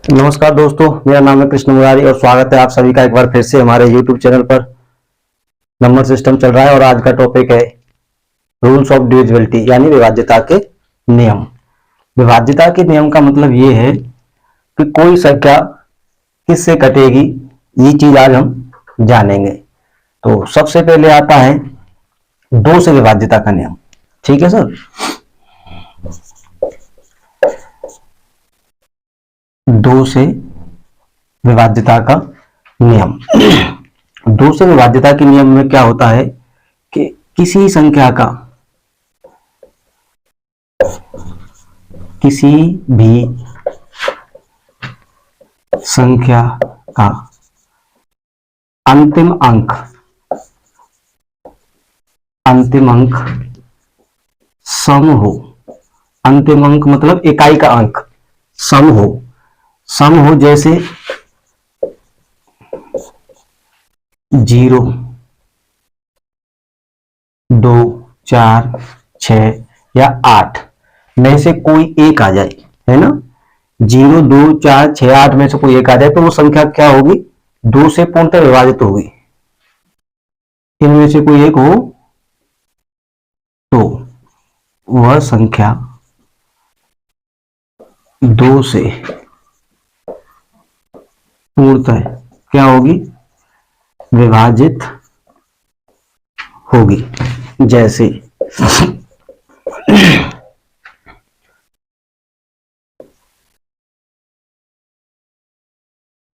नमस्कार दोस्तों, मेरा नाम है कृष्ण मुरारी और स्वागत है आप सभी का एक बार फिर से हमारे YouTube चैनल पर। नंबर सिस्टम चल रहा है और आज का टॉपिक है रूल्स ऑफ डिविजिबिलिटी यानी विभाज्यता के नियम। विभाज्यता के नियम का मतलब ये है कि कोई संख्या किससे कटेगी, ये चीज आज हम जानेंगे। तो सबसे पहले आता है 2 से विभाज्यता का नियम। ठीक है सर, 2 से विभाज्यता का नियम। 2 से विभाज्यता के नियम में क्या होता है कि किसी भी संख्या का अंतिम अंक सम हो। अंतिम अंक मतलब इकाई का अंक सम हो जैसे 0, 2, 4, 6 या 8 में से कोई एक आ जाए, है ना। 0, 2, 4, 6, 8 में से कोई एक आ जाए तो वो संख्या क्या होगी, 2 से पूर्णतः विभाजित होगी। इनमें से कोई एक हो तो वह संख्या 2 से पूर्णतः क्या होगी, विभाजित होगी। जैसे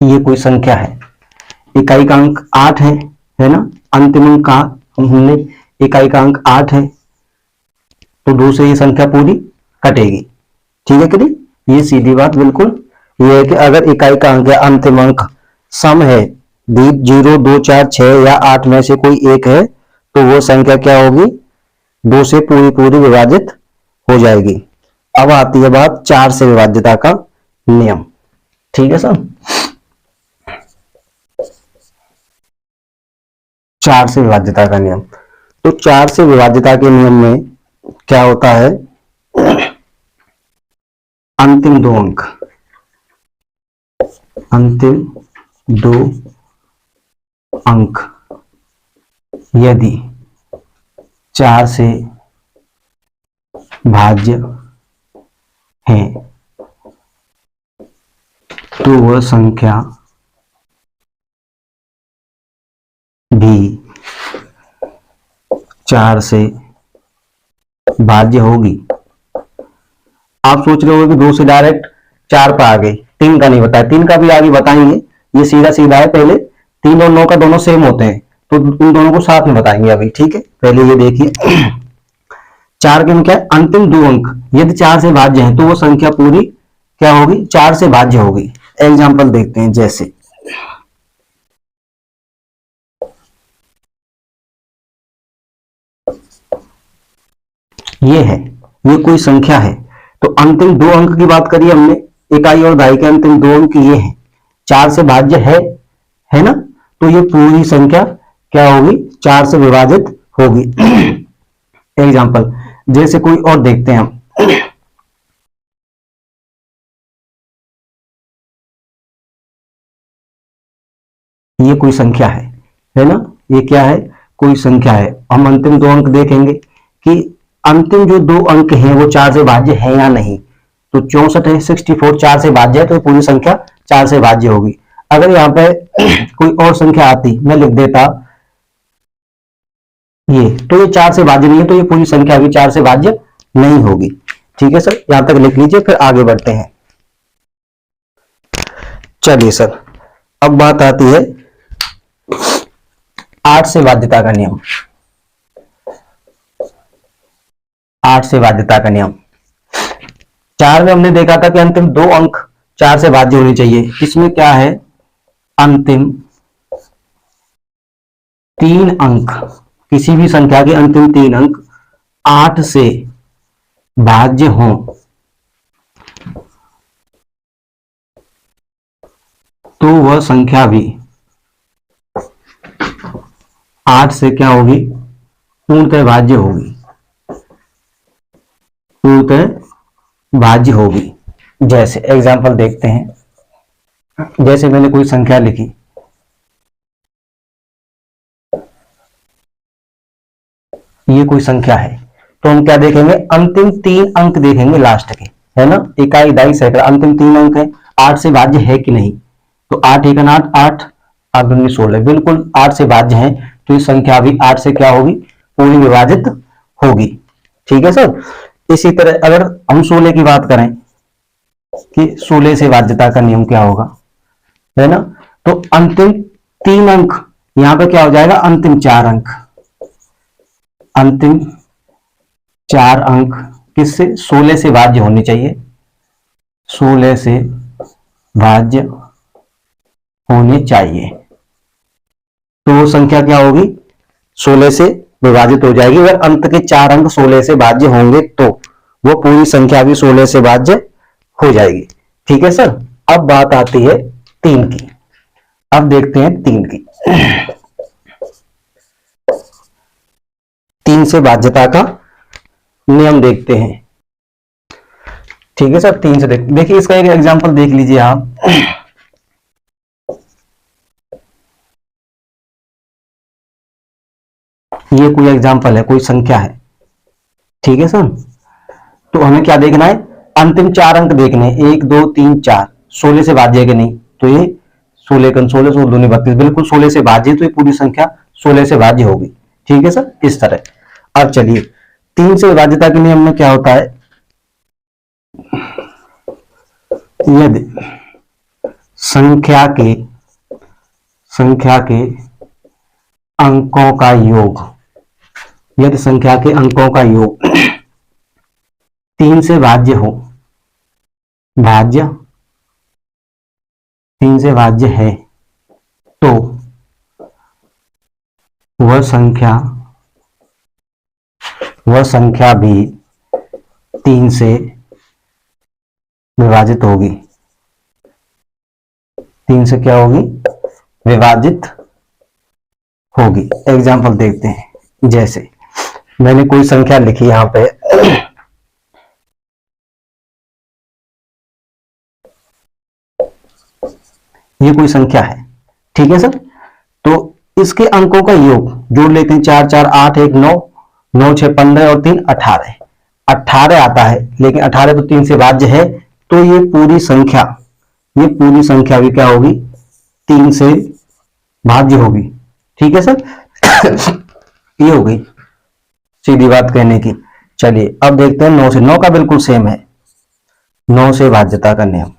ये कोई संख्या है, इकाई का अंक 8 है ना। अंतिम अंक का हमने इकाई का अंक 8 है तो 2 से ये संख्या पूरी कटेगी। ठीक है कि नहीं, ये सीधी बात बिल्कुल ये है कि अगर इकाई का अंक या अंतिम अंक सम है, 0, 2, 4, 6 या 8 में से कोई एक है तो वो संख्या क्या होगी, 2 से पूरी विभाजित हो जाएगी। अब आती है बात 4 से विभाज्यता का नियम। ठीक है सर, 4 से विभाज्यता का नियम। तो 4 से विभाज्यता के नियम में क्या होता है, अंतिम दो अंक यदि 4 से भाज्य हैं तो वह संख्या भी 4 से भाज्य होगी। आप सोच रहे हो कि 2 से डायरेक्ट 4 पर आ गए, 3 का नहीं बताया, 3 का भी आगे बताएंगे। ये सीधा सीधा है, पहले 3 और 9 का दोनों सेम होते हैं तो इन दोनों को साथ में बताएंगे अभी। ठीक है, पहले ये देखिए 4 के में क्या है, अंतिम 2 अंक यदि 4 से भाज्य हैं तो वो संख्या पूरी क्या होगी, 4 से भाज्य होगी। एग्जाम्पल देखते हैं, जैसे ये कोई संख्या है तो अंतिम 2 अंक की बात करिए हमने, इकाई और दहाई के अंतिम 2 अंक ये हैं, 4 से भाज्य है ना, तो ये पूरी संख्या क्या होगी, 4 से विभाजित होगी। एग्जाम्पल जैसे कोई और देखते हैं हम, ये कोई संख्या है ना, ये क्या है, कोई संख्या है। हम अंतिम 2 अंक देखेंगे कि अंतिम जो 2 अंक हैं वो 4 से भाज्य है या नहीं। तो 64 है, 64 4 से भाज्य है तो पूरी संख्या 4 से भाज्य होगी। अगर यहाँ पे कोई और संख्या आती, मैं लिख देता ये, तो ये 4 से भाज्य नहीं है तो ये पूरी संख्या भी 4 से भाज्य नहीं होगी। ठीक है सर, यहां तक लिख लीजिए, फिर आगे बढ़ते हैं। चलिए सर, अब बात आती है 8 से भाज्यता का नियम। 8 से भाज्यता का नियम, 4 में हमने देखा था कि अंतिम 2 अंक 4 से भाज्य होने चाहिए। इसमें क्या है, अंतिम 3 अंक, किसी भी संख्या के अंतिम 3 अंक 8 से भाज्य हों तो वह संख्या भी 8 से क्या होगी, पूर्णतः भाज्य होगी, पूर्णतः भाज्य होगी। जैसे एग्जाम्पल देखते हैं, जैसे मैंने कोई संख्या लिखी, ये कोई संख्या है, तो हम क्या देखेंगे, अंतिम 3 अंक देखेंगे लास्ट के, है ना, इकाई दाई सैकड़ा, अंतिम 3 अंक है, 8 से भाज्य है कि नहीं। तो 8 एकन 8, 8 8 दूनी 16, बिल्कुल 8 से भाज्य है, तो ये संख्या भी 8 से क्या होगी, पूरी विभाजित होगी। ठीक है सर। इसी तरह अगर हम 16 की बात करें कि 16 से भाज्यता का नियम क्या होगा, है ना, तो अंतिम 3 अंक, यहां पे क्या हो जाएगा, अंतिम 4 अंक, अंतिम 4 अंक किससे, 16 से भाज्य होने चाहिए, 16 से भाज्य होने चाहिए, तो वो संख्या क्या होगी, 16 से विभाजित हो जाएगी। अगर अंत के 4 अंक 16 से भाज्य होंगे तो वो पूरी संख्या भी 16 से भाज्य हो जाएगी। ठीक है सर। अब बात आती है 3 की। अब देखते हैं 3 की। 3 से भाज्यता का नियम देखते हैं। ठीक है सर। 3 से देखिए इसका एक एग्जांपल देख लीजिए आप। ये कोई एग्जांपल है, कोई संख्या है। ठीक है सर। तो हमें क्या देखना है, अंतिम 4 अंक देखने, 1 2 3 4, 16 से भाज्य है कि नहीं, तो ये 16 कन 16 16 दूनी 32, बिल्कुल 16 से भाज्य, तो ये पूरी संख्या 16 से भाज्य होगी। ठीक है सर, इस तरह। अब चलिए 3 से भाज्यता के नियम में क्या होता है, यदि संख्या के अंकों का योग, यदि संख्या के अंकों का योग 3 से भाज्य हो, 3 से भाज्य है, तो वह संख्या भी 3 से विभाजित होगी। 3 से क्या होगी, विभाजित होगी। एग्जाम्पल देखते हैं, जैसे मैंने कोई संख्या लिखी यहां पे, ये कोई संख्या है। ठीक है सर। तो इसके अंकों का योग जोड़ लेते हैं, 4 4 8 1 9 9 6 15 और 3 18, 18 आता है, लेकिन 18 तो 3 से भाज्य है, तो ये पूरी संख्या भी क्या होगी, 3 से भाज्य होगी। ठीक है सर। ये हो गई सीधी बात कहने की। चलिए अब देखते हैं 9 से, 9 का बिल्कुल सेम है, 9 से भाज्यता का नियम।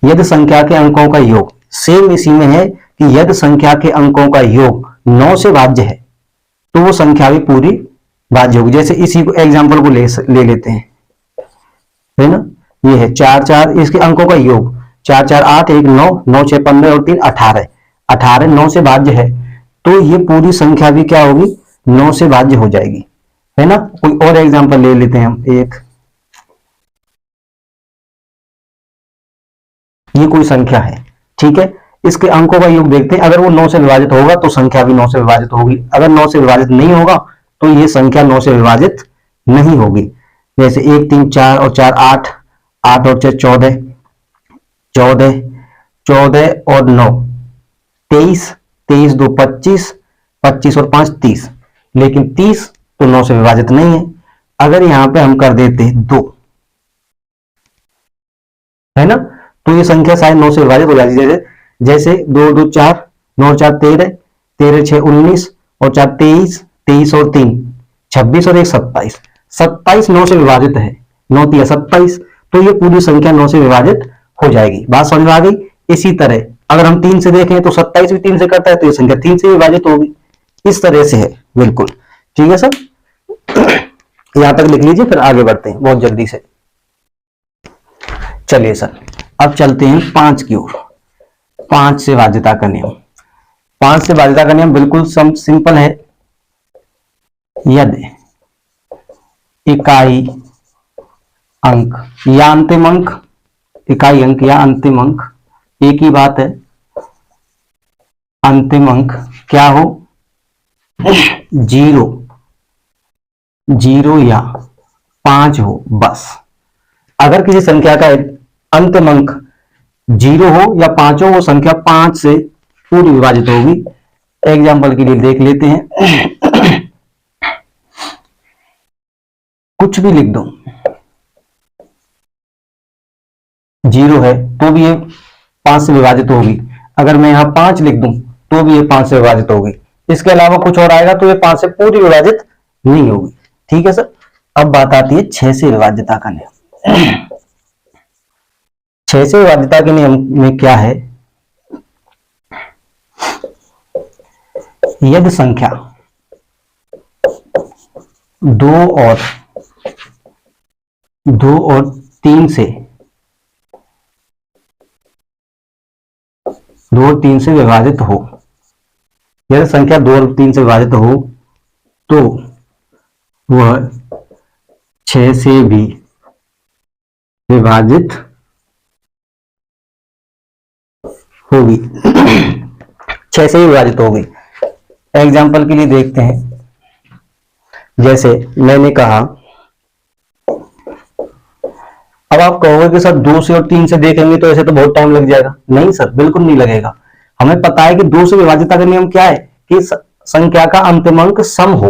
यदि संख्या के अंकों का योग, सेम इसी में है कि यदि संख्या के अंकों का योग 9 से भाज्य है, तो वो संख्या भी पूरी भाज्य होगी। जैसे इसी को एग्जांपल को ले लेते हैं, है ना, ये है 4 4, इसके अंकों का योग 4 4 8 1 9 9 6 15 और 3 18, 18 9 से भाज्य है, तो ये पूरी संख्या भी क्या होगी, 9 से भाज्य हो जाएगी, है ना। कोई और एग्जांपल ले लेते हैं हम एक, ये कोई संख्या है। ठीक है, इसके अंकों का योग देखते हैं, अगर वो 9 से विभाजित होगा तो संख्या भी 9 से विभाजित होगी, अगर 9 से विभाजित नहीं होगा तो ये संख्या 9 से विभाजित नहीं होगी। जैसे 1 3 4 और 4 8, 8 और 6 14, 14 14 और 9 23, 23 2 25, 25 और 5 30, लेकिन 30 तो 9 से विभाजित नहीं है। अगर यहां पे हम कर देते 2, है ना, तो ये संख्या शायद 9 से विभाजित हो जाती है। जैसे 2 2 4, 9 4 13, 13 6 19 और 4 23, 23 और 3 26 और 1 27, 27 9 से विभाजित है, 9 3 27, तो ये पूरी संख्या 9 से विभाजित हो जाएगी। बात समझ में आ गई। इसी तरह अगर हम 3 से देखें तो 27 भी 3 से करता है, तो ये संख्या 3 से विभाजित होगी। इस तरह से है बिल्कुल। ठीक है सर। यहां तक लिख लीजिए, फिर आगे बढ़ते हैं बहुत जल्दी से। चलिए सर, अब चलते हैं 5 की ओर। 5 से भाज्यता का नियम। 5 से भाज्यता का नियम बिल्कुल सिंपल है। यदि इकाई अंक या अंतिम अंक, इकाई अंक या अंतिम अंक एक ही बात है, अंतिम अंक क्या हो, 0 0 या 5 हो बस। अगर किसी संख्या का अंतिम अंक जीरो हो या 5 हो, वो संख्या 5 से पूरी विभाजित होगी। एग्जाम्पल के लिए देख लेते हैं। कुछ भी लिख दो, जीरो है तो भी ये 5 से विभाजित होगी। अगर मैं यहां 5 लिख दूं तो भी ये 5 से विभाजित होगी। इसके अलावा कुछ और आएगा तो ये 5 से पूरी विभाजित नहीं होगी। ठीक है सर। अब बात आती है 6 से विभाज्यता का नियम। 6 से विभाज्यता के नियम में क्या है, यदि संख्या 2 और 3 से 2 और 3 से विभाजित हो, यदि संख्या 2 और 3 से विभाजित हो तो वह 6 से भी विभाजित होगी। 6 से ही विभाजित होगी। एग्जाम्पल के लिए देखते हैं, जैसे मैंने कहा, अब आप कहोगे कि सर 2 से और 3 से देखेंगे तो ऐसे तो बहुत टाइम लग जाएगा। नहीं सर, बिल्कुल नहीं लगेगा। हमें पता है कि 2 से विभाज्यता का नियम क्या है कि संख्या का अंतिम अंक सम हो।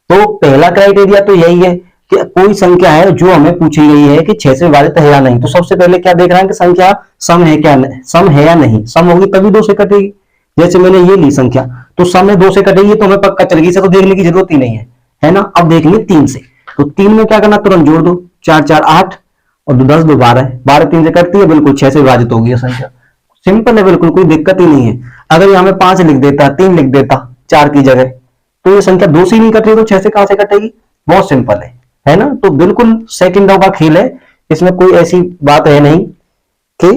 तो पहला क्राइटेरिया तो यही है कि कोई संख्या है जो हमें पूछी गई है कि 6 से विभाजित है या नहीं। तो सबसे पहले क्या देख रहे हैं कि संख्या सम है क्या, सम है या नहीं। सम होगी तभी 2 से कटेगी। जैसे मैंने ये ली संख्या, तो सम में 2 से कटेगी तो हमें पक्का चल गई, इसे तो देखने की जरूरत ही नहीं है ना। अब देखेंगे 3 से, तो 3 में क्या करना, तुरंत जोड़ दो। 4 4 8 और 10 2 12 है। 12 3 से कटती है, बिल्कुल 6 से विभाजित होगी ये संख्या। सिंपल है, बिल्कुल कोई दिक्कत ही नहीं है। अगर यहाँ में 5 लिख देता, 3 लिख देता 4 की जगह, तो ये संख्या 2 से ही नहीं कट रही तो 6 से कहां से कटेगी। बहुत सिंपल है ना। तो बिल्कुल सेकंडों का खेल है, इसमें कोई ऐसी बात है नहीं कि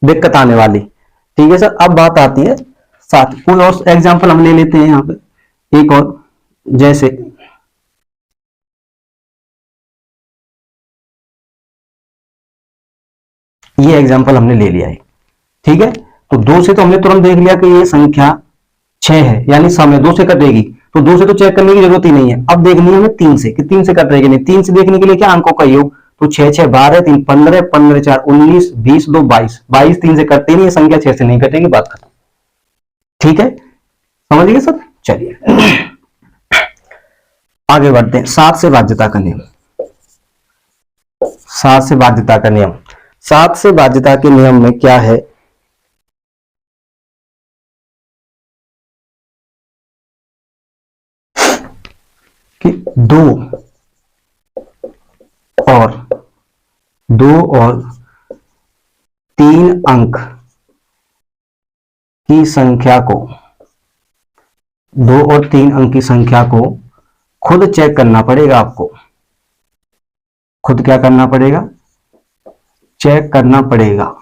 दिक्कत आने वाली। ठीक है सर। अब बात आती है साथ, कोई और एग्जांपल हम ले लेते हैं यहाँ पे एक और, जैसे ये एग्जांपल हमने ले लिया है। ठीक है, तो 2 से तो हमने तुरंत देख लिया कि ये संख्या 6 है, यानी सम है, 2 से कटेगी। तो 2 से तो चेक करने की जरूरत ही नहीं है। अब देखनी है हमें 3 से कि 3 से कट रहेगी नहीं। 3 से देखने के लिए क्या, अंकों का योग। तो 6 6 12 3 15 15 4 19 20 2 22 22 3 से कटती नहीं, संख्या 6 से नहीं कटेगी, बात खत्म। ठीक है, समझ गए सब। चलिए आगे बढ़ते हैं। 7 से बाध्यता का नियम। 7 से बाध्यता का नियम। 7 से बाध्यता के नियम में क्या है कि 2 और 3 अंक की संख्या को, 2 और 3 अंक की संख्या को खुद चेक करना पड़ेगा आपको। खुद क्या करना पड़ेगा, चेक करना पड़ेगा।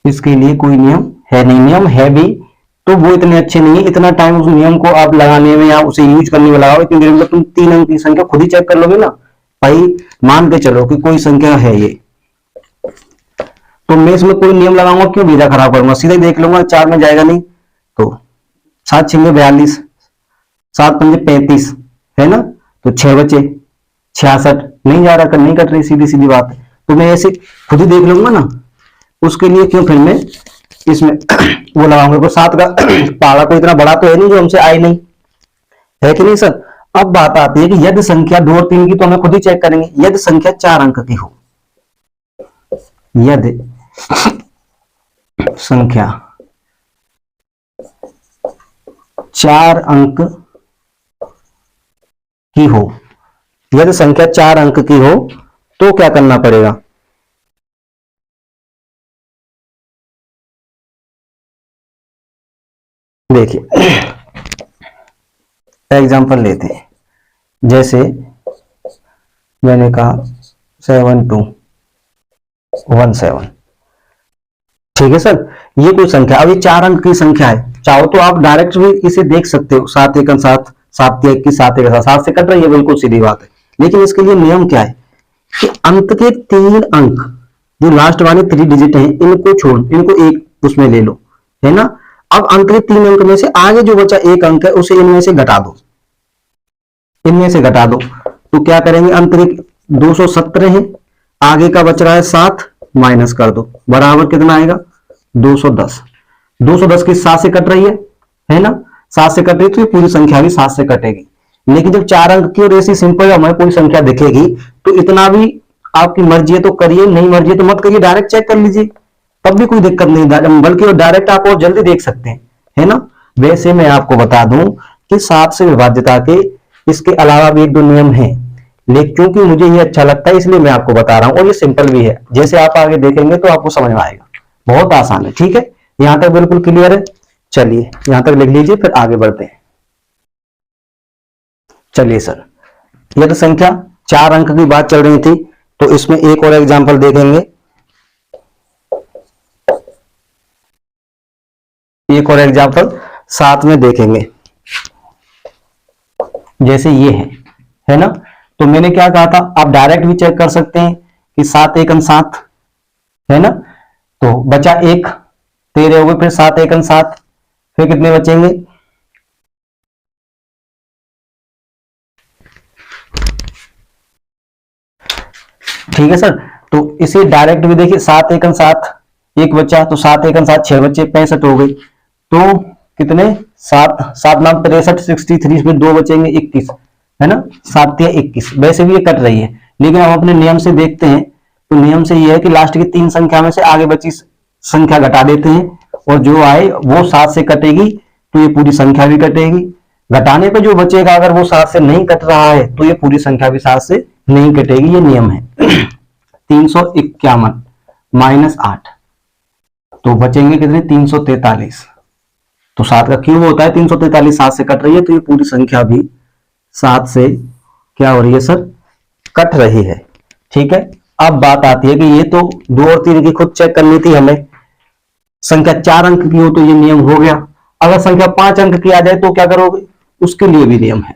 इसके लिए कोई नियम है नहीं। नियम है भी तो वो इतने अच्छे नहीं है। इतना टाइम उस नियम को आप लगाने में या उसे यूज करने में लगाओ, इतनी देर में तुम 3 अंक की संख्या खुद ही चेक कर लोगे ना। भाई मान के चलो कि कोई संख्या है ये, तो मैं इसमें कोई नियम लगाऊंगा क्यों, भेजा खराब करूंगा, सीधा ही देख लूंगा 4 में जाएगा नहीं। तो 7 6 42, 7 5 35 है ना। तो 6 बचे 66, नहीं जा रहा, नहीं कट रही, सीधी सीधी बात है। तो मैं ऐसे खुद ही देख लूंगा ना। उसके लिए क्यों फिर मैं इसमें वो लगाऊंगा। तो 7 का पारा कोई इतना बड़ा तो है नहीं जो हमसे आए नहीं, है कि नहीं सर। अब बात आती है कि यदि संख्या 2 और 3 की, तो हमें खुद ही चेक करेंगे। यदि संख्या 4 अंक की हो, यदि संख्या 4 अंक की हो, यदि संख्या 4 अंक की हो तो क्या करना पड़ेगा। देखिए एग्जांपल लेते हैं, जैसे मैंने कहा 7217। ठीक है सर, ये कोई संख्या, अब ये 4 अंक की संख्या है। चाहो तो आप डायरेक्ट भी इसे देख सकते हो, 7 1 7 7 1 की 7 1 7 से कट रही है, बिल्कुल सीधी बात है। लेकिन इसके लिए नियम क्या है कि अंत के 3 अंक जो लास्ट वाले 3 डिजिट हैं, इनको छोड़, इनको एक उसमें ले लो, है ना। अब अंत के 3 अंक में से आगे जो बचा 1 अंक है उसे इनमें से घटा दो, इनमें से घटा दो। तो क्या करेंगे, अंत के 217 है, आगे का बच रहा है 7, माइनस कर दो, बराबर कितना आएगा 210। 210 किस 7 से कट रही है ना, 7 से कट रही तो ये पूरी संख्या भी 7 से कटेगी। लेकिन जब 4 अंक की और ऐसी सिंपल हमें कोई संख्या दिखेगी तो इतना भी आपकी मर्जी है तो करिए, नहीं मर्जी है तो मत करिए, डायरेक्ट चेक कर लीजिए, तब भी कोई दिक्कत नहीं, बल्कि डायरेक्ट आप और जल्दी देख सकते हैं, है ना। वैसे मैं आपको बता दूं कि 7 से विभाज्यता के इसके अलावा भी एक दो नियम है, लेकिन क्योंकि मुझे ये अच्छा लगता है इसलिए मैं आपको बता रहा हूं, और ये सिंपल भी है, जैसे आप आगे देखेंगे तो आपको समझ में आएगा, बहुत आसान है। ठीक है, यहां तक बिल्कुल क्लियर है। चलिए यहां तक लिख लीजिए, फिर आगे बढ़ते हैं। चलिए सर, यह तो संख्या 4 अंक की बात चल रही थी, तो इसमें एक और एग्जांपल देखेंगे, एक और एग्जांपल साथ में देखेंगे। जैसे ये है ना, तो मैंने क्या कहा था, आप डायरेक्ट भी चेक कर सकते हैं कि 7 एकम 7 है ना, तो बचा 1, 13 हो गए, फिर 7 एकम 7, फिर कितने बचेंगे, ठीक है सर। तो इसे डायरेक्ट भी देखिए, 7 एकम 7, 1 बचा, तो 7 एकम 7 6 बचे, 65 हो गई, तो कितने 7 7 नाम 63, 63, फिर 2 बचेंगे 21, है ना, 7 या 21। वैसे भी ये कट रही है, लेकिन हम अपने नियम से देखते हैं, तो नियम से ये है कि लास्ट की 3 संख्या में से आगे बची संख्या घटा देते हैं, और जो आए वो 7 से कटेगी तो ये पूरी संख्या भी कटेगी, घटाने पे जो बचेगा अगर वो 7 से नहीं कट रहा है तो ये पूरी संख्या भी 7 से नहीं कटेगी, ये नियम है। 351 माइनस 8, तो बचेंगे कितने 343, तो 7 का क्यूब होता है 343, 7 से कट रही है तो ये पूरी संख्या भी 7 से क्या हो रही है सर, कट रही है। ठीक है, अब बात आती है कि ये तो 2 और 3 की खुद चेक करनी थी हमें, संख्या 4 अंक की हो तो ये नियम हो गया, अगर संख्या 5 अंक की आ जाए तो क्या करोगे, उसके लिए भी नियम है।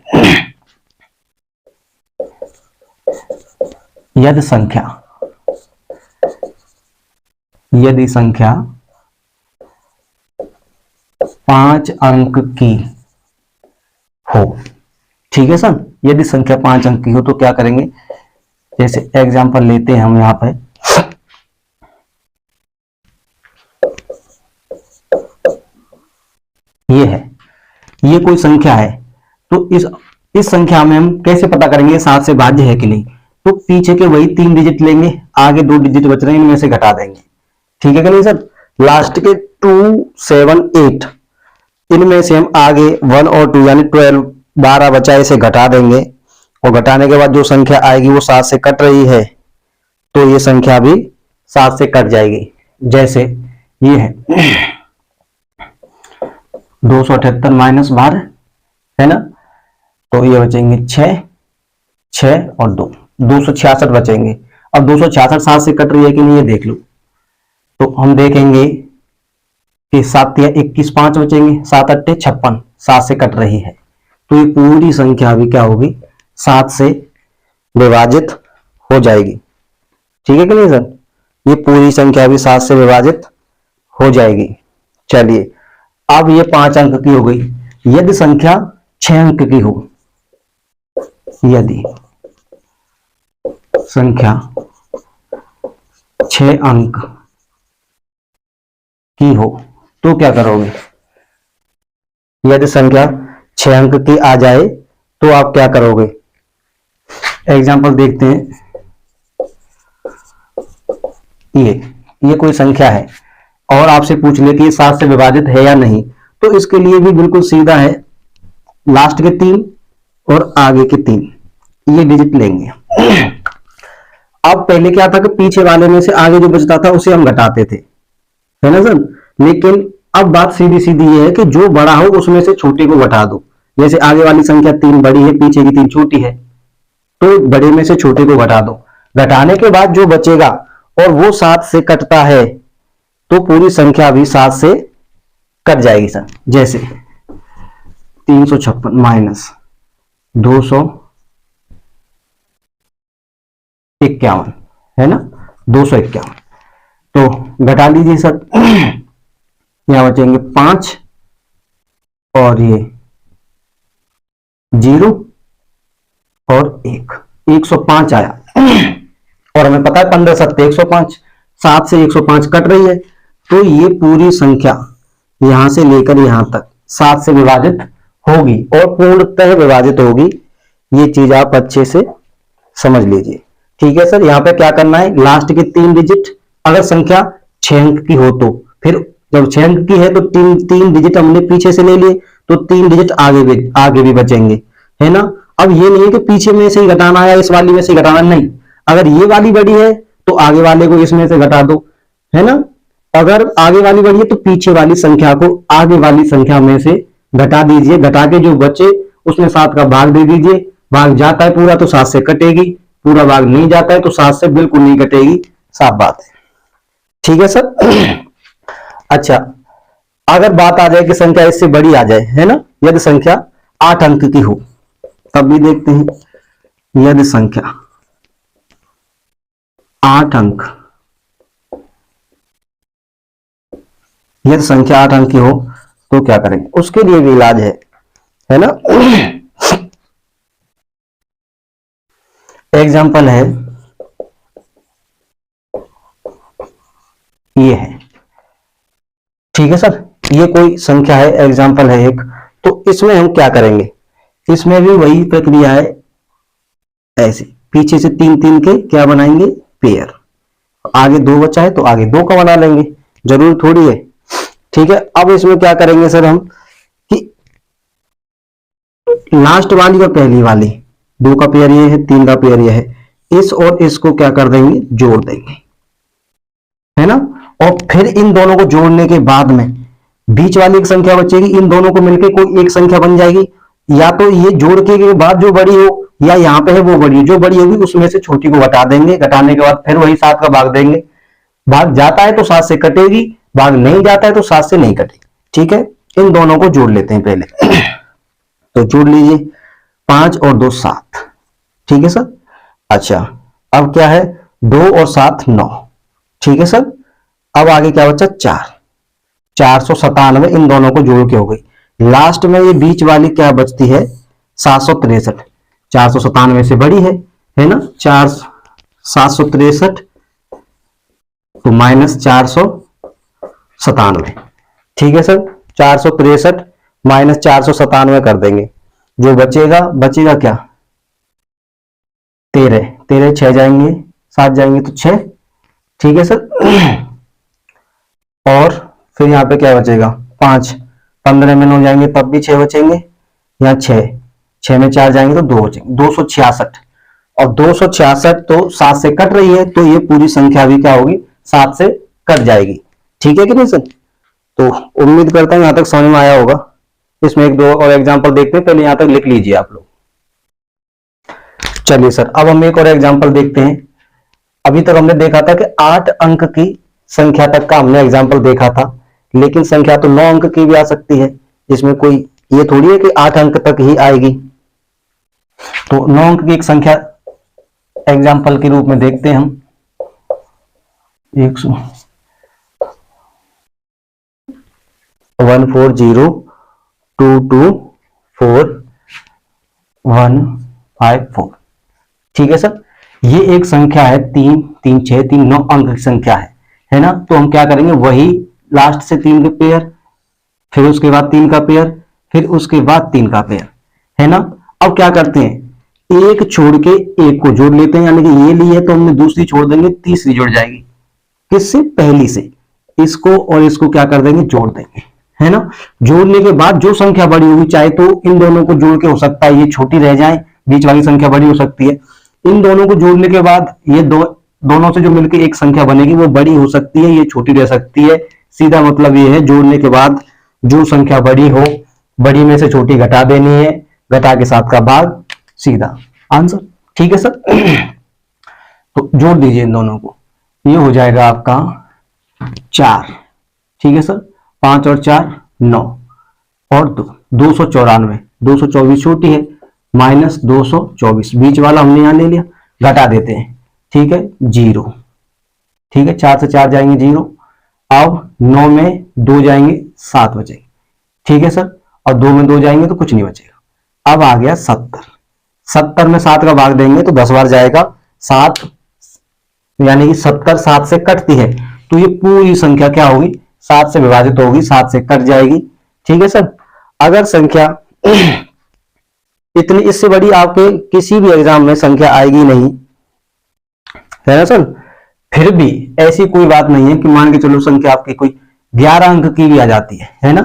यदि संख्या 5 अंक की हो, ठीक है सर, यदि संख्या 5 अंक की हो तो क्या करेंगे, जैसे एग्जांपल लेते हैं हम यहां पर, ये है, ये कोई संख्या है, तो इस संख्या में हम कैसे पता करेंगे 7 से भाज्य है कि नहीं, तो पीछे के वही 3 डिजिट लेंगे, आगे 2 डिजिट बच रहे हैं इनमें से घटा देंगे, ठीक है कि नहीं सर। लास्ट के 2 7 8 इनमें से हम आगे 1 और 2 यानी 12 12 बचा, इसे घटा देंगे, और घटाने के बाद जो संख्या आएगी वो 7 से कट रही है तो ये संख्या भी 7 से कट जाएगी। जैसे ये है 278 माइनस 12 है ना, तो ये बचेंगे 6 6 और 2 266 बचेंगे। अब 266 7 से कट रही है कि नहीं ये देख लो, तो हम देखेंगे कि 7 या 21 5 बचेंगे, 7 8 56, 7 से कट रही है तो ये पूरी संख्या भी क्या होगी 7 से विभाजित हो जाएगी, ठीक है कि नहीं सर, ये पूरी संख्या भी 7 से विभाजित हो जाएगी। चलिए अब ये 5 अंक की हो गई, यदि संख्या 6 अंक की हो, यदि संख्या 6 अंक की हो तो क्या करोगे, यदि संख्या 6 अंक की आ जाए तो आप क्या करोगे, एग्जाम्पल देखते हैं। ये कोई संख्या है और आपसे पूछ ले कि ये 7 से विभाजित है या नहीं, तो इसके लिए भी बिल्कुल सीधा है, लास्ट के 3 और आगे के 3 ये डिजिट लेंगे। अब पहले क्या था कि पीछे वाले में से आगे जो बचता था उसे हम घटाते थे, है ना सर, लेकिन अब बात सीधी सीधी ये है कि जो बड़ा हो उसमें से छोटे को घटा दो, जैसे आगे वाली संख्या 3 बड़ी है पीछे की 3 छोटी है, तो बड़े में से छोटे को घटा दो, घटाने के बाद जो बचेगा और वो 7 से कटता है तो पूरी संख्या भी 7 से कट जाएगी सर। जैसे 356 माइनस 251 है ना, 251, तो घटा लीजिए सर, यहां बचेंगे 5 और ये 0 और 1, 105 आया, और हमें पता है 15 7 105, 7 से 105 कट रही है, तो ये पूरी संख्या यहां से लेकर यहां तक 7 से विभाजित होगी और पूर्णतः विभाजित होगी। ये चीज आप अच्छे से समझ लीजिए। ठीक है सर, यहाँ पे क्या करना है, लास्ट के 3 डिजिट अगर संख्या 6 अंक की हो तो फिर जब 6 अंक की है तो 3 डिजिट हमने पीछे से ले लिए, तो 3 डिजिट आगे भी बचेंगे, है ना। अब ये नहीं है कि पीछे में से ही घटाना है, इस वाली में से घटाना नहीं। अगर ये वाली बड़ी है तो आगे वाले को इसमें से घटा दो, है ना। अगर आगे वाली बड़ी है तो पीछे वाली संख्या को आगे वाली संख्या में से घटा दीजिए, घटा के जो बचे उसमें 7 का भाग दे दीजिए। भाग जाता है पूरा तो 7 से कटेगी, पूरा भाग नहीं जाता है तो 7 से बिल्कुल नहीं कटेगी, साफ बात है। ठीक है सर। अच्छा, अगर बात आ जाए कि संख्या इससे बड़ी आ जाए, है ना, यदि संख्या 8 अंक की हो, तब भी देखते हैं। यदि संख्या 8 अंक, यदि संख्या 8 अंक की हो तो क्या करेंगे, उसके लिए भी इलाज है ना। एग्जाम्पल है, ये है। ठीक है सर, ये कोई संख्या है, एग्जाम्पल है एक, तो इसमें हम क्या करेंगे, इसमें भी वही प्रक्रिया है, ऐसे पीछे से 3 के क्या बनाएंगे, पेयर। आगे 2 बचा है तो आगे 2 का बना लेंगे, जरूर थोड़ी है। ठीक है, अब इसमें क्या करेंगे सर हम कि लास्ट वाली और पहली वाली 2 का पेयर ये है, 3 का पेयर ये है, इस और इसको क्या कर देंगे, जोड़ देंगे, है ना। और फिर इन दोनों को जोड़ने के बाद में बीच वाली एक संख्या बचेगी, इन दोनों को मिलकर कोई एक संख्या बन जाएगी। या तो ये जोड़ के बाद जो बड़ी हो, या यहाँ पे है वो बड़ी, जो बड़ी होगी उसमें से छोटी को घटा देंगे, घटाने के बाद फिर वही 7 का भाग देंगे। भाग जाता है तो 7 से कटेगी, भाग नहीं जाता है तो 7 से नहीं कटेगी। ठीक है, इन दोनों को जोड़ लेते हैं पहले। तो जोड़ लीजिए, 5 और 2 7। ठीक है सर। अच्छा, अब क्या है, 2 और 7 9। ठीक है सर। अब आगे क्या बचा, 4, 497, इन दोनों को जोड़ के हो गई। लास्ट में ये बीच वाली क्या बचती है, 763। 497 से बड़ी है ना, 763 तो माइनस 497। ठीक है सर, 463 माइनस 497 कर देंगे, जो बचेगा क्या, 13, 13 6 जाएंगे, 7 जाएंगे तो 6। ठीक है सर। और फिर यहाँ पे क्या बचेगा, 5, 15 में 9 जाएंगे तब भी 6 बचेंगे, यहाँ 6 में 4 जाएंगे तो 2 बचेंगे, 266। और 266 तो 7 से कट रही है, तो ये पूरी संख्या भी क्या होगी, 7 से कट जाएगी। ठीक है कि नहीं सर। तो उम्मीद करता हूं यहां तक समझ में आया होगा। इसमें 1-2 और एग्जाम्पल देखते हैं, पहले यहां तक लिख लीजिए आप लोग। चलिए सर, अब हम एक और एग्जाम्पल देखते हैं। अभी तक हमने देखा था कि 8 अंक की संख्या तक का हमने एग्जाम्पल देखा था, लेकिन संख्या तो 9 अंक की भी आ सकती है। इसमें कोई ये थोड़ी है कि 8 अंक तक ही आएगी। तो 9 अंक की एक संख्या एग्जाम्पल के रूप में देखते हैं हम। 140224154। ठीक है सर, ये एक संख्या है, 3 3 6 3 9 अंक की संख्या है ना। तो हम क्या करेंगे, वही लास्ट से 3 के पेयर, फिर उसके बाद 3 का पेयर, फिर उसके बाद 3 का पेयर, है ना। अब क्या करते हैं, एक छोड़ के एक को जोड़ लेते हैं, यानी कि ये ली है तो हमने दूसरी छोड़ देंगे, तीसरी जुड़ जाएगी, किससे, पहली से। इसको और इसको क्या कर देंगे, जोड़ देंगे, है ना। जोड़ने के बाद जो संख्या बड़ी होगी, चाहे तो इन दोनों को जोड़ के हो सकता है ये छोटी रह जाए, बीच वाली संख्या बड़ी हो सकती है। इन दोनों को जोड़ने के बाद ये दोनों से जो मिलकर एक संख्या बनेगी वो बड़ी हो सकती है, ये छोटी रह सकती है। सीधा मतलब ये है, जोड़ने के बाद जो संख्या बड़ी हो, बड़ी में से छोटी घटा देनी है, घटा के 7 का भाग, सीधा आंसर। ठीक है सर। तो जोड़ दीजिए इन दोनों को, ये हो जाएगा आपका 4। ठीक है सर, 5 और 4 9 और 294, 224 छोटी है, माइनस 224, बीच वाला हमने यहां ले लिया, घटा देते हैं। ठीक है, 0। ठीक है, 4 से 4 जाएंगे 0, अब 9 में 2 जाएंगे 7 बचेंगे। ठीक है सर, और 2 में 2 जाएंगे तो कुछ नहीं बचेगा। अब आ गया 70, 70 में 7 का भाग देंगे तो 10 बार जाएगा, 7 यानी कि 70 7 से कटती है तो ये पूरी संख्या क्या होगी, 7 से विभाजित होगी, 7 से कट जाएगी। ठीक है सर। अगर संख्या इतनी, इससे बड़ी आपके किसी भी एग्जाम में संख्या आएगी नहीं, है ना सर। फिर भी ऐसी कोई बात नहीं है कि मान के चलो संख्या आपकी कोई 11 अंक की भी आ जाती है ना,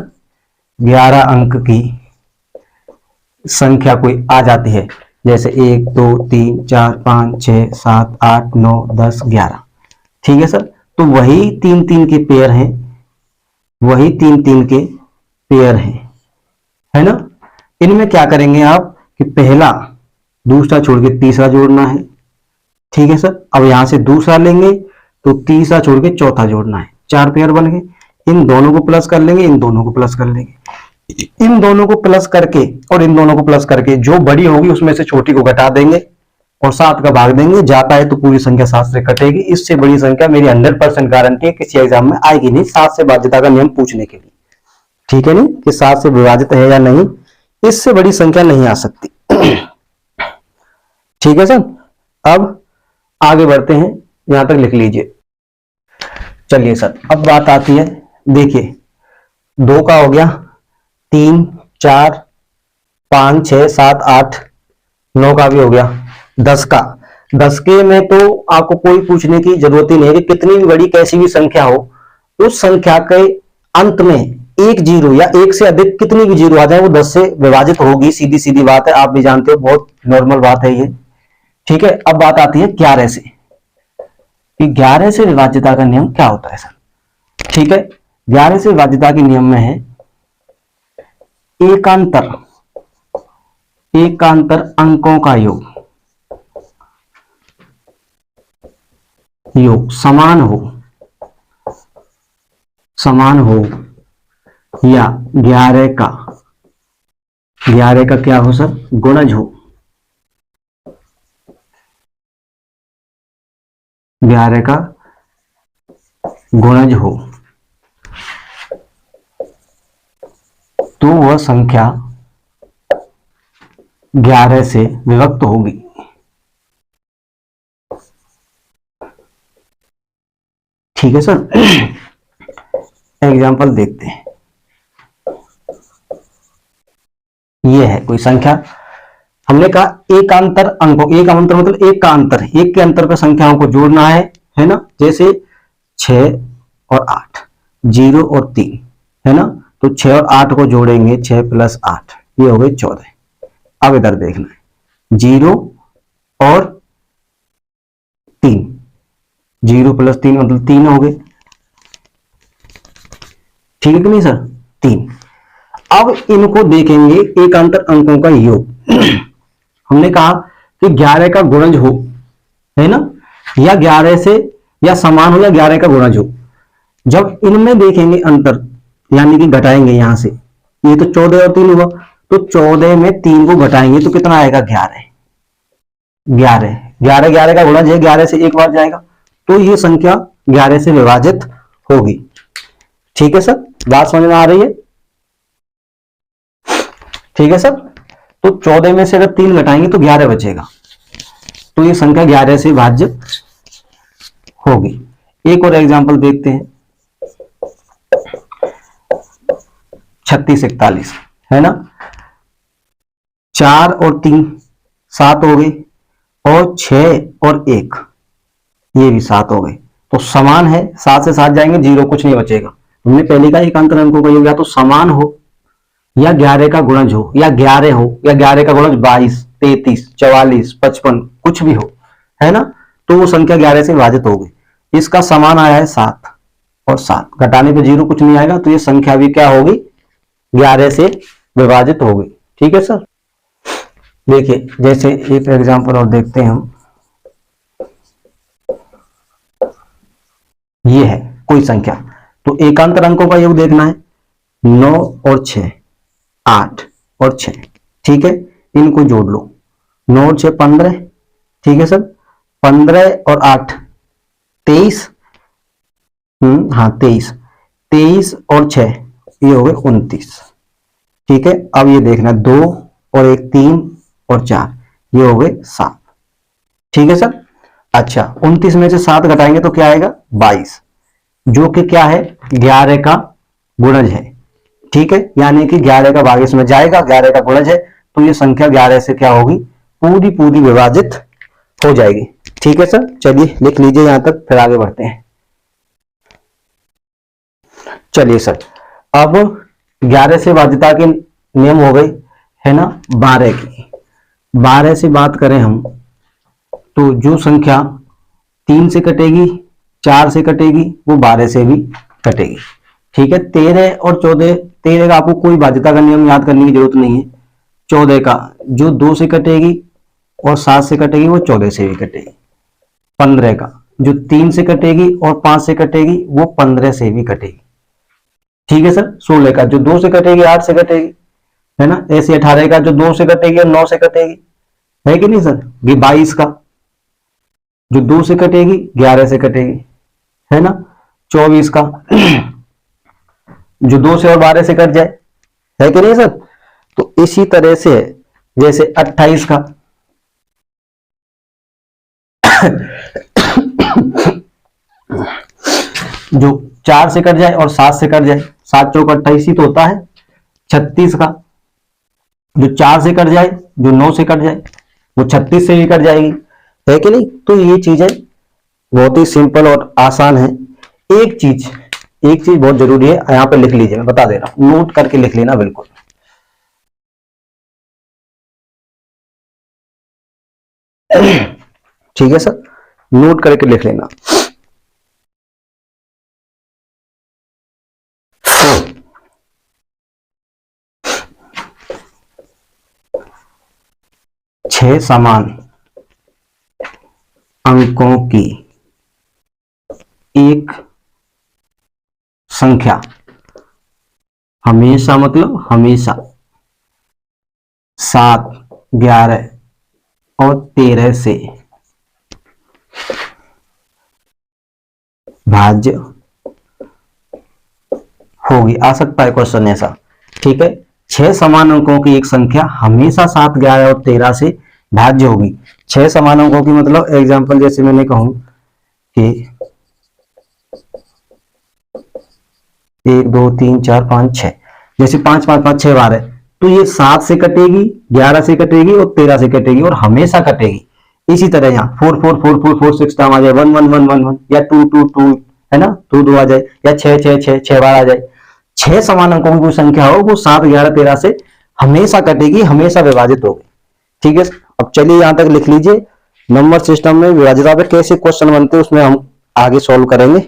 11 अंक की संख्या कोई आ जाती है, जैसे 1 2 3 4 5 6 7 8 9 10 11। ठीक है सर। तो वही 3 3 के पेयर हैं, वही 3 3 के पेयर हैं, है ना। इनमें क्या करेंगे आप कि पहला दूसरा छोड़ के तीसरा जोड़ना है। ठीक है सर। अब यहां से दूसरा लेंगे तो तीसरा छोड़ के चौथा जोड़ना है, 4 पेयर बन गए। इन दोनों को प्लस कर लेंगे, इन दोनों को प्लस कर लेंगे, इन दोनों को प्लस करके और इन दोनों को प्लस करके जो बड़ी होगी उसमें से छोटी को घटा देंगे और 7 का भाग देंगे। जाता है तो पूरी संख्या 7 से कटेगी। इससे बड़ी संख्या मेरी 100% गारंटी है किसी एग्जाम में आएगी नहीं, 7 से बाध्यता का नियम पूछने के लिए। ठीक है नहीं कि 7 से विभाजित है या नहीं, इससे बड़ी संख्या नहीं आ सकती। ठीक है सर। अब आगे बढ़ते हैं, यहां तक लिख लीजिए। चलिए सर, अब बात आती है, देखिए 2 का हो गया, 3 4 5 6 7 8 9 का भी हो गया, 10 का। 10 के में तो आपको कोई पूछने की जरूरत ही नहीं है कि कितनी भी बड़ी कैसी भी संख्या हो, उस संख्या के अंत में एक जीरो या एक से अधिक कितनी भी जीरो आ जाए वो 10 से विभाजित होगी। सीधी सीधी बात है, आप भी जानते हो, बहुत नॉर्मल बात है ये। ठीक है। अब बात आती है 11 से, कि 11 से विभाज्यता का नियम क्या होता है सर। ठीक है। 11 से विभाज्यता के नियम में है एकांतर अंकों का योग समान हो या 11 का क्या हो सर, गुणज हो। 11 का गुणज हो तो वह संख्या 11 से विभक्त होगी। ठीक है सर। एग्जाम्पल देखते हैं। ये है कोई संख्या, हमने कहा एकांतर अंकों, एक अंतर मतलब एक का अंतर, एक के अंतर पे संख्याओं को जोड़ना है ना। जैसे 6 और 8, 0 और 3, है ना। तो 6 और 8 को जोड़ेंगे, 6 + 8 ये हो गए 14। अब इधर देखना है 0 और 3, 0 + 3 मतलब 3 हो गए। ठीक है कि नहीं सर, 3। अब इनको देखेंगे एकांतर अंकों का योग। हमने कहा कि 11 का गुणज हो, है ना, या 11 से या समान हो या 11 का गुणज हो। जब इनमें देखेंगे अंतर, यानी कि घटाएंगे यहां से, ये तो 14 और 3 हुआ, तो 14 में 3 को घटाएंगे तो कितना आएगा, 11। 11 का गुणज है, 11 से एक बार जाएगा तो ये संख्या 11 से विभाजित होगी। ठीक है सर, बात समझ में आ रही है। ठीक है सर। तो 14 में से अगर 3 घटाएंगे तो 11 बचेगा, तो ये संख्या 11 से भाज्य होगी। एक और एग्जांपल देखते हैं, 36 41, है ना। 4 और 3 7 हो गई, और 6 और 1 ये भी 7 हो गए, तो समान है। 7 से 7 जाएंगे, 0 कुछ नहीं बचेगा। हमने पहले का एकांतर अंकों का योग या तो समान हो या 11 का गुणज हो, या 11 हो या 11 का गुणज 22 33 44 55 कुछ भी हो, है ना। तो वो संख्या 11 से विभाजित हो गई। इसका समान आया है 7 और 7, घटाने पे 0 कुछ नहीं आएगा, तो ये संख्या भी क्या होगी, 11 से विभाजित हो गई। ठीक है सर। देखिए जैसे एक एग्जांपल और देखते हैं हम। ये है कोई संख्या, तो एकांतर अंकों का योग देखना है, 9 और 6, 8 और 6। ठीक है, इनको जोड़ लो, 9 और 6 15। ठीक है सर, 15 और 8 23, हाँ 23, 23 और 6 ये हो गए 29। ठीक है, अब ये देखना 2 और 1 3 और 4 ये हो गए 7। ठीक है सर। अच्छा 29 में से 7 घटाएंगे तो क्या आएगा 22, जो कि क्या है 11 का गुणज है। ठीक है, यानी कि 11 का भाग इसमें जाएगा, 11 का गुणज है, तो ये संख्या 11 से क्या होगी पूरी पूरी विभाजित हो जाएगी। ठीक है सर, चलिए लिख लीजिए यहां तक, फिर आगे बढ़ते हैं। चलिए सर, अब 11 से भाज्यता के नियम हो गई है ना 12 की। 12 से बात करें हम तो जो संख्या 3 से कटेगी, 4 से कटेगी, वो 12 से भी कटेगी। ठीक है, 13 और 14, 13 का आपको कोई भाज्यता का नियम याद करने की जरूरत नहीं है। 14 का जो 2 से कटेगी और 7 से कटेगी वो 14 से भी कटेगी। 15 का जो 3 से कटेगी और 5 से कटेगी वो 15 से भी कटेगी। ठीक है सर, 16 का जो 2 से कटेगी 8 से कटेगी, है ना। ऐसे 18 का जो 2 से कटेगी और 9 से कटेगी, है कि नहीं सर। ये 22 का जो 2 से कटेगी 11 से कटेगी, है ना। 24 का जो 2 से और 12 से कट जाए, है कि नहीं सर। तो इसी तरह से जैसे 28 का जो 4 से कट जाए और 7 से कट जाए, 7 चौक 28 ही तो होता है। 36 का जो 4 से कट जाए, जो 9 से कट जाए, वो 36 से भी कट जाएगी, है कि नहीं। तो ये चीजें बहुत ही सिंपल और आसान है। एक चीज बहुत जरूरी है, यहां पे लिख लीजिए, मैं बता दे रहा हूं, नोट करके लिख लेना बिल्कुल। ठीक है सर, नोट करके लिख लेना। छह समान अंकों की एक संख्या हमेशा, मतलब हमेशा 7, 11 और 13 से भाज्य होगी। आ सकता है क्वेश्चन ऐसा। ठीक है, 6 समान अंकों की एक संख्या हमेशा 7, 11 और 13 से भाज्य होगी। 6 समान अंकों की मतलब एग्जांपल जैसे मैंने कहूं कि 1 2 3 4 5 6, जैसे 5 5 5 6 बार है, तो ये 7 से कटेगी, 11 से कटेगी और 13 से कटेगी और हमेशा कटेगी। इसी तरह यहाँ 4 4 4 4 4 6 टाइम आ जाए, 1 1 1 1 1 या 2 2 2, है ना, 2 2 आ जाए, या 6 6 6 6 बार आ जाए। 6 समान अंकों की कोई संख्या हो वो 7 11 13 से हमेशा कटेगी, हमेशा विभाजित होगी। ठीक है, अब चलिए यहां तक लिख लीजिए। नंबर सिस्टम में विभाज्यता पे कैसे क्वेश्चन बनते हैं उसमें हम आगे सॉल्व करेंगे,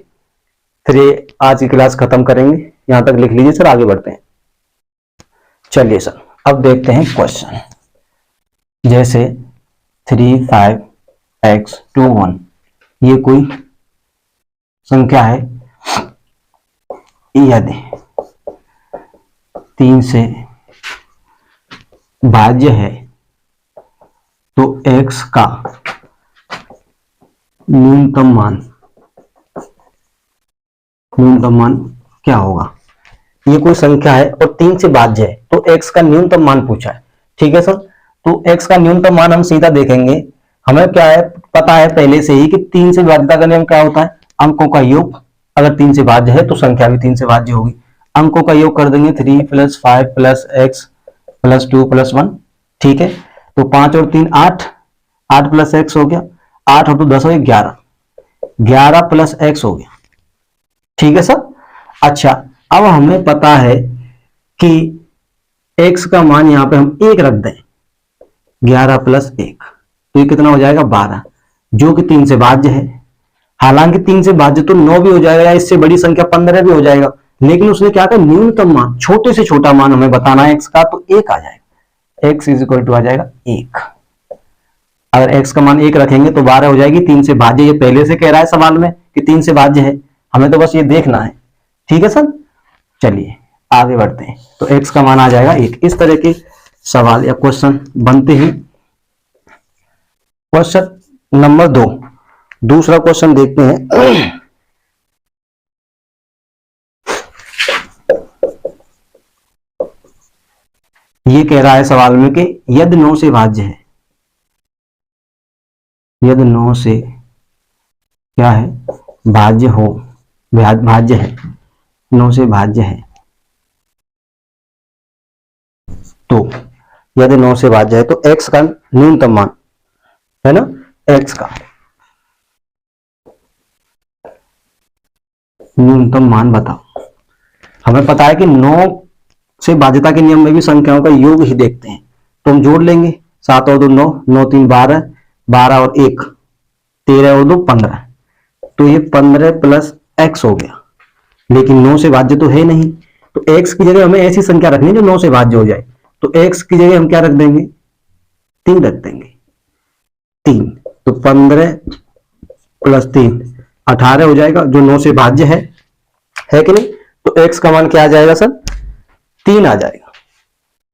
फिर ये आज की क्लास खत्म करेंगे। यहां तक लिख लीजिए सर, आगे बढ़ते हैं। चलिए सर, अब देखते हैं क्वेश्चन। जैसे 3 5 x 2 1, ये कोई संख्या है, यदि 3 से भाज्य है तो x का न्यूनतम मान क्या होगा। ये कोई संख्या है और 3 से भाज्य है तो x का न्यूनतम मान पूछा है। ठीक है सर, तो x का न्यूनतम मान हम सीधा देखेंगे। हमें क्या है पता है पहले से ही कि 3 से भाज्यता का नियम क्या होता है, अंकों का योग। अगर 3 से भाज्य है तो संख्या भी 3 से भाज्य होगी। अंकों का योग कर देंगे, 3 + 5 + x + 2 + 1। ठीक है, तो 5 और 3 8, 8 + x हो गया, 8 और 2 10 हो गया, 11, 11 + x हो गया। ठीक है सर। अच्छा, अब हमें पता है कि x का मान यहां पे हम 1 रख दें, 11 + 1, तो ये कितना हो जाएगा 12, जो कि 3 से भाज्य है। हालांकि 3 से भाज्य तो 9 भी हो जाएगा या इससे बड़ी संख्या 15 भी हो जाएगा, लेकिन उसने क्या कहा न्यूनतम मान, छोटे से छोटा मान हमें बताना है x का, तो 1 आ जाएगा। x = आ जाएगा 1। अगर x का मान 1 रखेंगे तो 12 हो जाएगी। 3 से भाज्य, ये पहले से कह रहा है सवाल में कि 3 से भाज्य है, हमें तो बस ये देखना है। ठीक है सर, चलिए आगे बढ़ते हैं। तो x का मान आ जाएगा 1। इस तरह के सवाल या क्वेश्चन बनते हैं। क्वेश्चन नंबर 2, दूसरा क्वेश्चन देखते हैं। ये कह रहा है सवाल में कि यदि 9 से भाज्य है, यदि 9 से क्या है, भाज्य हो, भाज्य है, 9 से भाज्य है, तो यदि 9 से भाज्य है तो x का न्यूनतम मान है ना, x का न्यूनतम मान बताओ। हमें पता है कि 9 से भाज्यता के नियम में भी संख्याओं का योग ही देखते हैं, तो हम जोड़ लेंगे, 7 और 2 9, 9 3 12, 12 और 1 13 और 2 15, तो ये 15 प्लस x हो गया। लेकिन 9 से भाज्य तो है नहीं, तो x की जगह हमें ऐसी संख्या रखनी है जो 9 से भाज्य हो जाए, तो x की जगह हम क्या रख देंगे, 3 रख देंगे, 3, तो 15 प्लस 3 18 हो जाएगा, जो 9 से भाज्य है कि नहीं, तो x का मान क्या आ जाएगा सर, 3 आ जाएगा,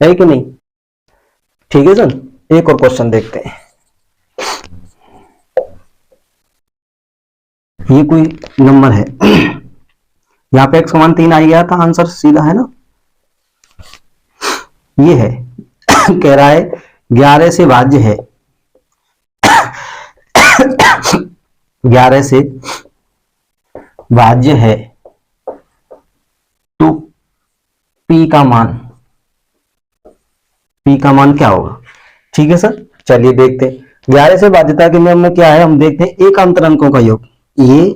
है कि नहीं। ठीक है सर, एक और क्वेश्चन देखते हैं। ये कोई नंबर है, यहां पे x का मान 3 आ गया था, आंसर सीधा है ना। ये है कह रहा है 11 से भाज्य है, 11 से भाज्य है, तो p का मान क्या होगा। ठीक है सर, चलिए देखते हैं। 11 से भाज्यता के नियम में क्या है, हम देखते हैं एक अंतर अंकों का योग, ये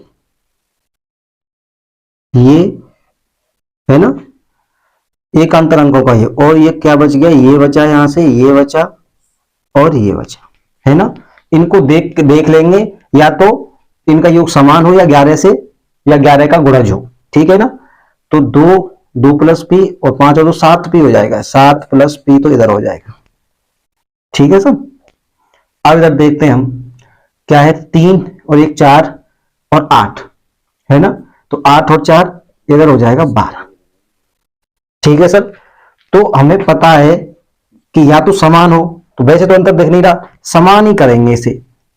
है ना, एक अंतर अंकों का योग, और ये क्या बच गया, ये बचा, यहां से ये बचा और ये बचा, है ना। इनको देख लेंगे, या तो इनका योग समान हो, या 11 से या 11 का गुणज हो, ठीक है ना। तो 2 प्लस पी और 5 और 2 7 पी हो जाएगा, 7 प्लस पी तो इधर हो जाएगा। ठीक है सर, अब इधर देखते हैं हम, क्या है, 3 और 1 4 और 8 है ना, तो 8 और 4 इधर हो जाएगा 12। ठीक है सर, तो हमें पता है कि या तो समान हो, तो वैसे तो अंतर दिख नहीं रहा, समान ही करेंगे इसे,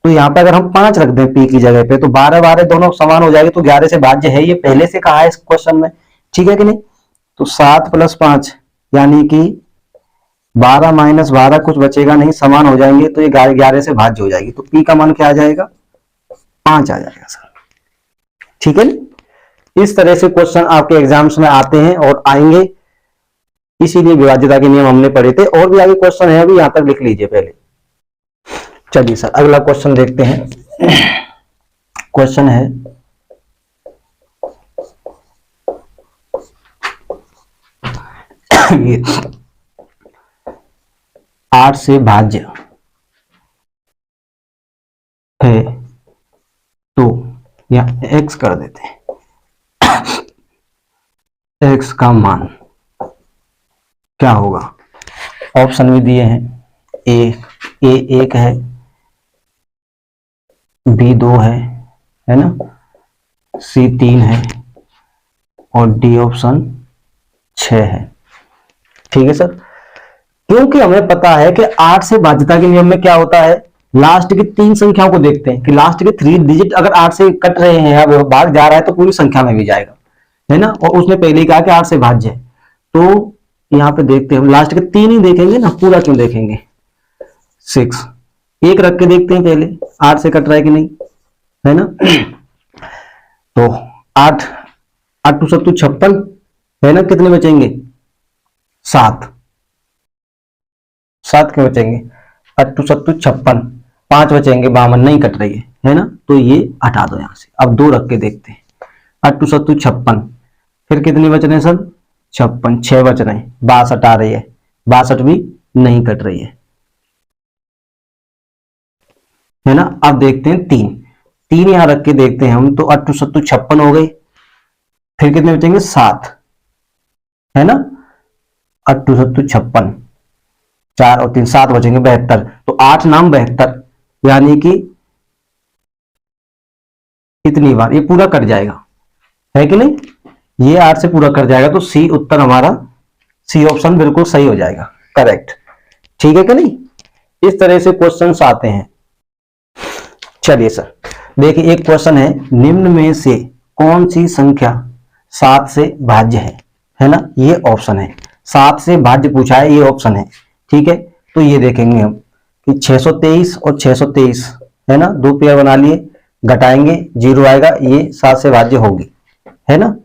तो यहाँ पे अगर हम 5 रख दें पी की जगह पे, तो 12 12 दोनों समान हो जाएंगे, तो 11 से भाज्य है, ये पहले से कहा है इस क्वेश्चन में, ठीक है कि नहीं। तो 7 प्लस 5 यानी कि 12 माइनस 12 कुछ बचेगा नहीं, समान हो जाएंगे, तो ये 11 से भाज्य हो जाएगी, तो पी का मान क्या आ जाएगा, 5 आ जाएगा सर। ठीक है, इस तरह से क्वेश्चन आपके एग्जाम्स में आते हैं और आएंगे, इसीलिए विभाज्यता के नियम हमने पढ़े थे, और भी आगे क्वेश्चन है, अभी यहां तक लिख लीजिए पहले। चलिए सर, अगला क्वेश्चन देखते हैं। क्वेश्चन है, ये 8 से भाज्य है, तो या x कर देते हैं, x का मान क्या होगा। ऑप्शन भी दिए हैं, ए 1 है, बी 2 है ना, सी 3 है, और डी ऑप्शन 6 है। ठीक है सर, क्योंकि हमें पता है कि 8 से भाज्यता के नियम में क्या होता है, लास्ट की 3 संख्याओं को देखते हैं कि लास्ट के 3 डिजिट अगर 8 से कट रहे हैं या भाग जा रहा है तो पूरी संख्या में भी जाएगा, है ना, और उसने पहले ही कहा कि 8 से भाज्य है, तो यहां पे देखते हैं हम लास्ट के 3 ही देखेंगे ना, पूरा क्यों देखेंगे। 6 1 रख के देखते हैं पहले, 8 से कट रहा है कि नहीं, है ना। तो 8 8 2 7 56 है ना, कितने बचेंगे, 7 क्यों बचेंगे, 8 2 7 56, 5 बचेंगे, 52 नहीं कट रही है ना, तो ये हटा दो यहां से। अब 2 रख के देखते हैं, 8 2 7 56, फिर कितने बच रहे हैं सर, 56, 6 बच रहे हैं, 62 आ रही है, 62 भी नहीं कट रही है ना। अब देखते हैं 3 यहां रख के देखते हैं हम, तो 8 2 7 56 हो गई, फिर कितने बचेंगे, 7 है ना, 8 2 7 56, 4 और 3 7 बचेंगे, 72, तो 8 नाम 72, यानी कि कितनी बार ये पूरा कट जाएगा, है कि नहीं, ये 8 से पूरा कट जाएगा, तो सी उत्तर हमारा, सी ऑप्शन बिल्कुल सही हो जाएगा, करेक्ट। ठीक है कि नहीं, इस तरह से क्वेश्चंस आते हैं। चलिए सर, देखिए एक क्वेश्चन है, निम्न में से कौन सी संख्या 7 से भाज्य है ना, ये ऑप्शन है, 7 से भाज्य पूछा है, ये ऑप्शन है। ठीक है, तो ये देखेंगे हम कि 623 और 623 है ना, 2 पेयर बना लिए, घटाएंगे 0 आएगा, ये 7 से भाज्य होगी, है ना।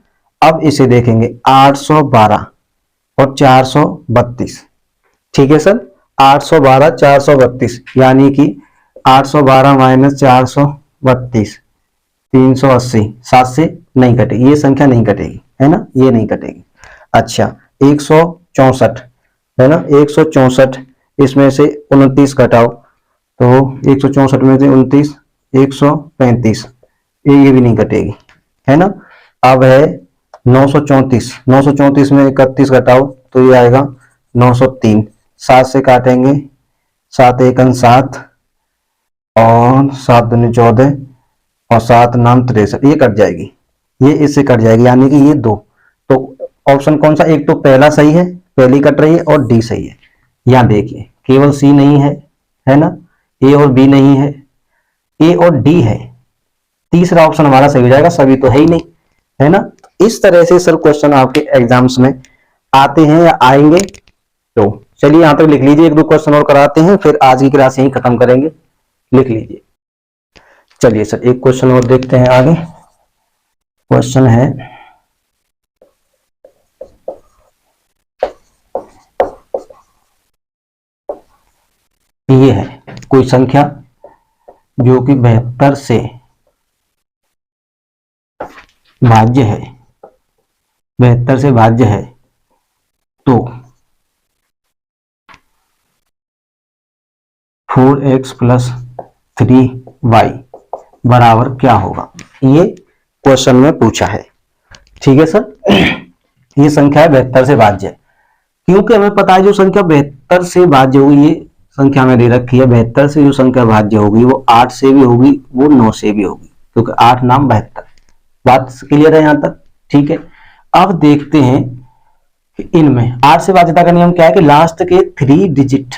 अब इसे देखेंगे 812 और 432, ठीक है सर। 812 432 यानी कि 812 माइनस 432 380, 7 से नहीं कटेगी, ये संख्या नहीं कटेगी, है ना, ये नहीं कटेगी। अच्छा 164 है ना, 164 इसमें से 29 घटाओ तो 164 में से 29 135, ये भी नहीं कटेगी, है ना। अब है 934, 934 में 31 घटाओ तो ये आएगा 903, 7 से काटेंगे 7 एकन 7 और 7 दूनी 14 और 7 नाम 63, ये कट जाएगी, ये इससे कट जाएगी, यानी कि ये 2। तो ऑप्शन कौन सा, एक तो पहला सही है, पहली कट रही है, और डी सही है। यहां देखिए केवल सी नहीं है ना, ए और बी नहीं है, ए और डी है, तीसरा ऑप्शन हमारा सही हो जाएगा, सभी तो है ही नहीं, है ना। इस तरह से सर क्वेश्चन आपके एग्जाम्स में आते हैं या आएंगे। तो चलिए यहां तक लिख लीजिए, एक दो क्वेश्चन और कराते हैं, फिर आज की क्लास यहीं खत्म करेंगे, लिख लीजिए। चलिए सर एक क्वेश्चन और देखते हैं आगे। क्वेश्चन है ये है, कोई संख्या जो कि 72 से भाज्य है, 72 से भाज्य है, तो 4x प्लस 3y बराबर क्या होगा, ये क्वेश्चन में पूछा है, ठीक है सर। ये संख्या है 72 से भाज्य, क्योंकि हमें पता है जो संख्या 72 से भाज्य होगी, ये संख्या में दे रखी है, 72 से जो संख्या भाज्य होगी वो 8 से भी होगी, वो 9 से भी होगी, क्योंकि 8 नाम 72। बात क्लियर है यहां तक, ठीक है। अब देखते हैं इनमें 8 से भाज्यता का नियम क्या है कि लास्ट के 3 डिजिट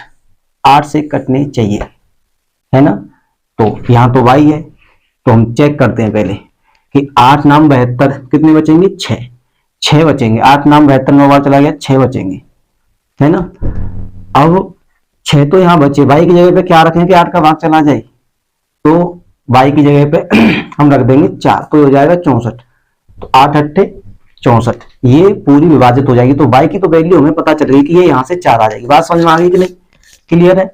8 से कटने चाहिए, है ना। तो यहां तो y है, तो हम चेक करते हैं पहले कि 8 नाम 72 कितने बचेंगे, 6 बचेंगे, 8 नाम 72 9 बार चला गया, 6 बचेंगे, है ना। अब 6 तो यहां बचे, y की जगह पे क्या रखें कि 8 का भाग चला जाए, तो y की जगह पे हम रख देंगे 4, तो हो जाएगा 64, तो 8 अट्ठे 64, ये पूरी विभाजित हो जाएगी। तो y की तो वैल्यू हमें पता चल गई कि ये यहां से 4 आ जाएगी। बात समझ में आ गई कि नहीं, क्लियर है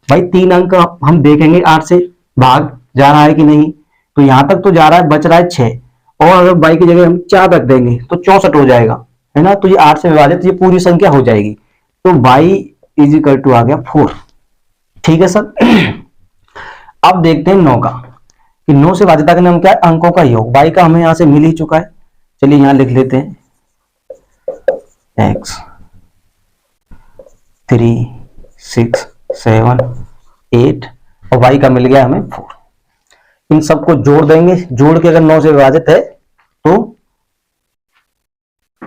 भाई। 3 अंक हम देखेंगे 8 से भाग जा रहा है कि नहीं, तो यहां तक तो जा रहा है, बच रहा है 6, और अगर y की जगह हम 4 रख देंगे तो 64 हो जाएगा, है ना। तो ये 8 से विभाजित ये पूरी संख्या हो जाएगी, तो y इज इक्वल टू आ गया 4, ठीक है सर। अब देखते हैं 9 का, कि 9 से भाज्यता का नियम क्या है, अंकों का योग, y का हमें यहां से मिल ही चुका है, चलिए यहां लिख लेते हैं x 3 6 7 8 और y का मिल गया हमें 4। इन सबको जोड़ देंगे, जोड़ के अगर 9 से विभाजित है तो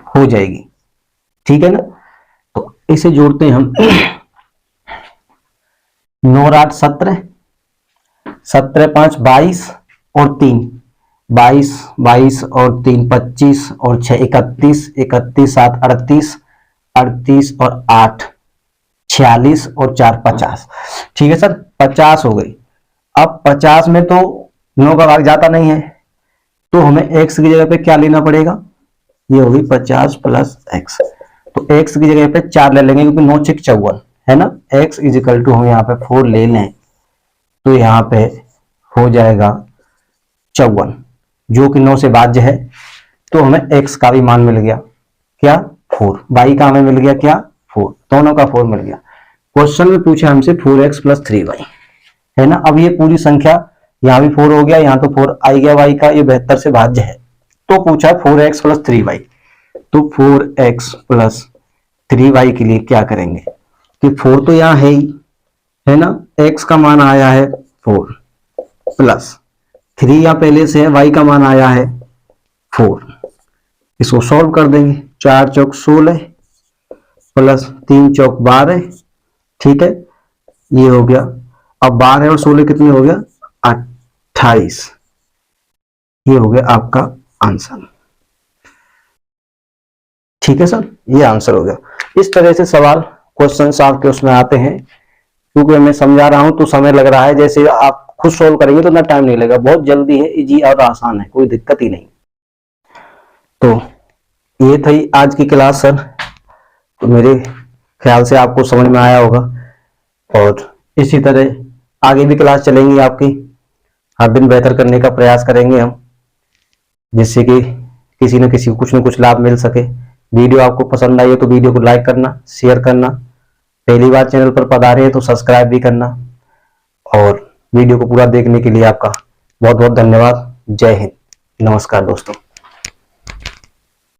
हो जाएगी, ठीक है ना। तो इसे जोड़ते हैं हम 9 8 17 17 5 22 और 3 22 22 और 3 25 और 6 31 31 7 38 38 और 8 46 और 4 50, ठीक है सर, 50 हो गई। अब 50 में तो 9 का भाग जाता नहीं है, तो हमें x की जगह पे क्या लेना पड़ेगा, ये होगी 50 प्लस x, तो x की जगह पे 4 ले लेंगे, क्योंकि 9 6 54 है ना। x इज इक्वल टू हम यहाँ पे 4 ले लें तो यहाँ पे हो जाएगा 54, जो कि 9 से भाज्य है, तो हमें x का भी मान मिल गया क्या, 4, y का हमें मिल गया क्या, 4, दोनों का 4 मिल गया। क्वेश्चन में पूछा हमसे 4x प्लस 3y, है ना। अब ये पूरी संख्या यहाँ भी 4 हो गया, यहाँ तो 4 आ गया, y का ये 72 से भाज्य है, तो पूछा 4x प्लस 3y, तो 4x प्लस 3y के लिए क्या करेंगे कि 4 तो यहाँ है ही, है ना, x का मान आया है 4 प्लस 3 यहाँ पहले से है, y का मान आया है 4, इसको सॉल्व कर देंगे, 4 चौक 16 प्लस 3 चौक 12, ठीक है, ये हो गया। अब 12 और 16 कितने हो गया, 28, ये हो गया आपका आंसर, ठीक है सर, ये आंसर हो गया। इस तरह से सवाल क्वेश्चन आपके उसमें आते हैं, क्योंकि मैं समझा रहा हूं तो समय लग रहा है, जैसे आप खुद सोल्व करेंगे तो इतना टाइम नहीं लगेगा, बहुत जल्दी है, इजी और आसान है, कोई दिक्कत ही नहीं। तो ये थी आज की क्लास सर, तो मेरे ख्याल से आपको समझ में आया होगा, और इसी तरह आगे भी क्लास चलेंगी आपकी, हर दिन बेहतर करने का प्रयास करेंगे हम, जिससे कि किसी न किसी को कुछ न कुछ लाभ मिल सके। वीडियो आपको पसंद आई है तो वीडियो को लाइक करना, शेयर करना, पहली बार चैनल पर पधारे हैं तो सब्सक्राइब भी करना, और वीडियो को पूरा देखने के लिए आपका बहुत बहुत धन्यवाद। जय हिंद, नमस्कार दोस्तों।